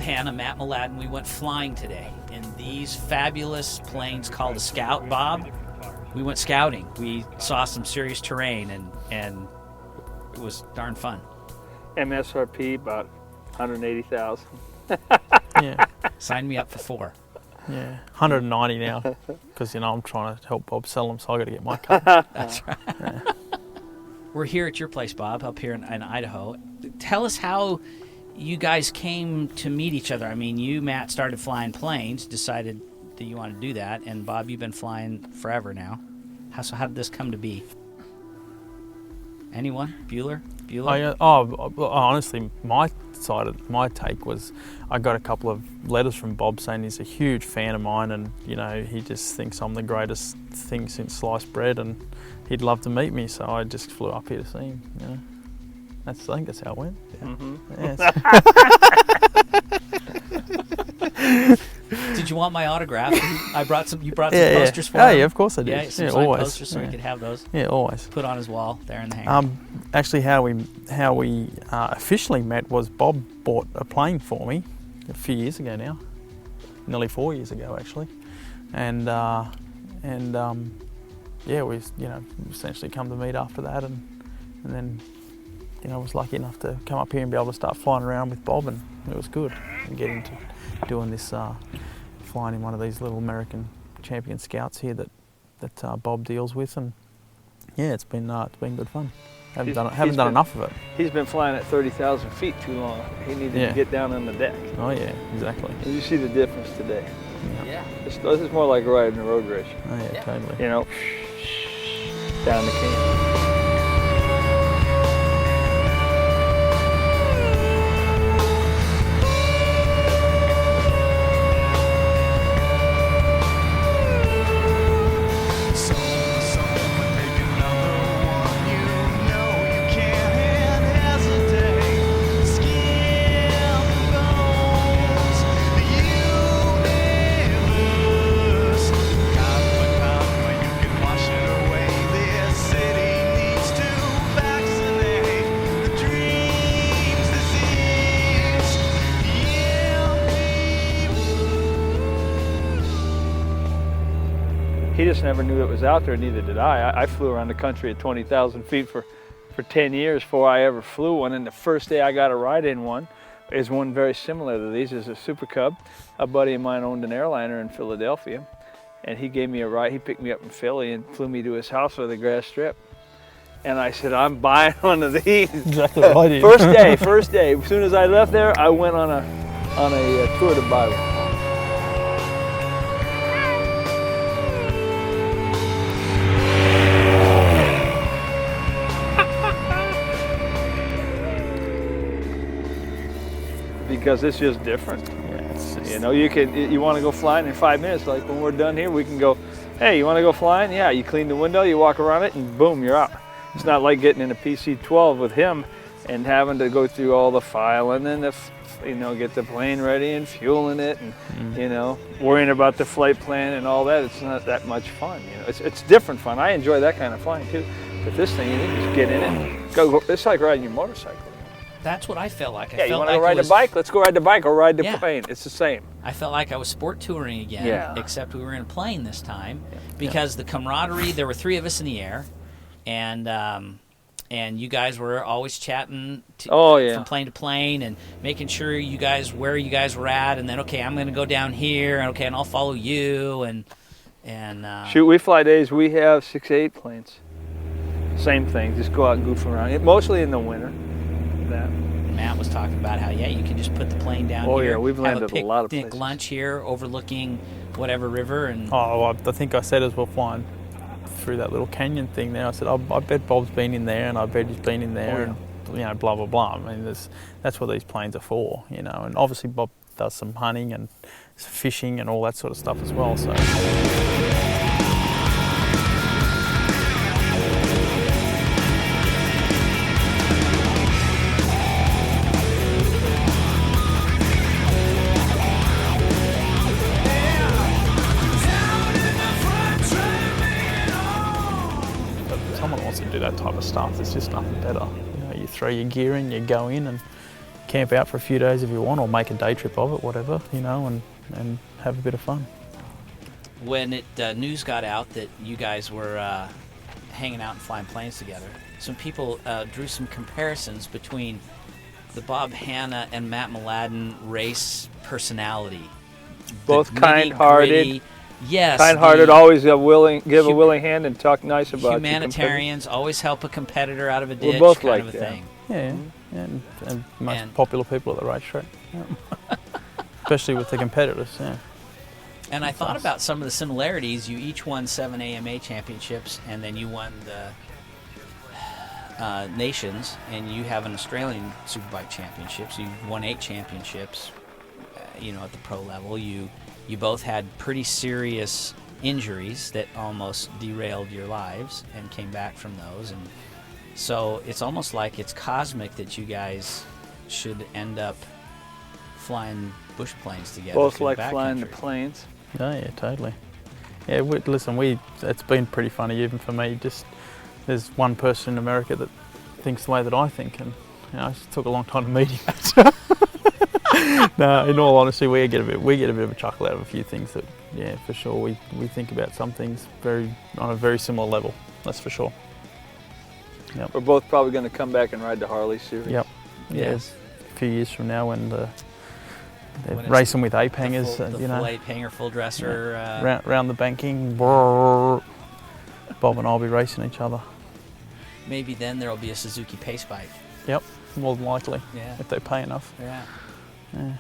Hanna, Mat Mladin, we went flying today in these fabulous planes called a Scout, Bob. We went scouting. We saw some serious terrain, and it was darn fun. MSRP about 180,000. Yeah. Sign me up for 4. Yeah, 190 now, because I'm trying to help Bob sell them, so I got to get my cut. That's right. Yeah. We're here at your place, Bob, up here in Idaho. Tell us how you guys came to meet each other. I mean, you, Matt, started flying planes, decided that you wanted to do that, and Bob, you've been flying forever now. So how did this come to be? Anyone? Bueller? Honestly, my take was I got a couple of letters from Bob saying he's a huge fan of mine, and he just thinks I'm the greatest thing since sliced bread, and he'd love to meet me. So I just flew up here to see him. I think that's how it went. Yeah. Mm-hmm. Did you want my autograph? I brought some. You brought some posters for him. Yeah, of course I did. Yeah, some signed always. Posters so we could have those. Yeah, always. Put on his wall there in the hangar. Actually, how we officially met was Bob bought a plane for me a few years ago now, nearly 4 years ago actually, and we essentially come to meet after that, and then I was lucky enough to come up here and be able to start flying around with Bob, and it was good. And get into doing this, flying in one of these little American champion scouts here that Bob deals with, and yeah, it's been good fun. Haven't done enough of it. He's been flying at 30,000 feet too long. He needed to get down on the deck. Oh yeah, exactly. And you see the difference today. Yeah. This is more like riding a road race. Oh yeah, totally. Down the canyon. He just never knew it was out there, neither did I. I flew around the country at 20,000 feet for 10 years before I ever flew one, and the first day I got a ride in one is one very similar to these. It's a Super Cub. A buddy of mine owned an airliner in Philadelphia, and he gave me a ride. He picked me up in Philly and flew me to his house with a grass strip. And I said, I'm buying one of these. Exactly what I did. First day. As soon as I left there, I went on a tour to buy one. Because it's just different. Yeah, it's just, you want to go flying in 5 minutes. Like when we're done here, we can go, hey, you want to go flying? Yeah, you clean the window, you walk around it, and boom, you're out. It's not like getting in a PC-12 with him and having to go through all the filing and get the plane ready and fueling it, and worrying about the flight plan and all that. It's not that much fun. It's different fun. I enjoy that kind of flying too. But this thing, you just get in it, go. It's like riding your motorcycle. That's what I felt like. You want to go ride the bike? Let's go ride the bike or ride the plane. It's the same. I felt like I was sport touring again, except we were in a plane this time because the camaraderie, there were 3 of us in the air, and you guys were always chatting from plane to plane and making sure where you guys were at, and then, okay, I'm going to go down here, and I'll follow you. And Shoot, we fly days, we have 6, 8 planes. Same thing, just go out and goof around, mostly in the winter. Matt was talking about how you can just put the plane down here. Oh yeah, we've landed a lot of places. Lunch here overlooking whatever river. And I think I said as we're flying through that little canyon thing there, I said, I bet Bob's been in there, and I bet he's been in there, and blah blah blah. I mean, that's what these planes are for, and obviously Bob does some hunting and fishing and all that sort of stuff as well. So. Someone wants to do that type of stuff, there's just nothing better. You throw your gear in, you go in and camp out for a few days if you want, or make a day trip of it, whatever, you know, and have a bit of fun. When news got out that you guys were hanging out and flying planes together, some people drew some comparisons between the Bob Hanna and Mat Mladin race personality. Both kind-hearted. Yes. Kind-hearted, always give a willing hand and talk nice about humanitarians, always help a competitor out of a ditch, we're both kind like of a that. thing. Yeah, and most popular people at the racetrack. Yeah. Especially with the competitors, yeah. And I thought about some of the similarities. You each won 7 AMA championships, and then you won the Nations, and you have an Australian Superbike championship, so you won 8 championships, you know, at the pro level. You both had pretty serious injuries that almost derailed your lives and came back from those. And so it's almost like it's cosmic that you guys should end up flying bush planes together. Both like flying the planes. Oh yeah, totally. Yeah, listen, it's been pretty funny even for me. Just there's one person in America that thinks the way that I think, and you know, it took a long time to meet him. No, in all honesty, we get a bit of a chuckle out of a few things that, yeah, for sure. We think about some things on a very similar level. That's for sure. Yep. We're both probably going to come back and ride the Harley series. Yep. Yes. A few years from now when they're racing with ape hangers, the you know, full ape hanger, full dresser. round the banking. Brrr, Bob and I'll be racing each other. Maybe then there'll be a Suzuki Pace bike. Yep, more than likely. Yeah. If they pay enough. Yeah. Yeah.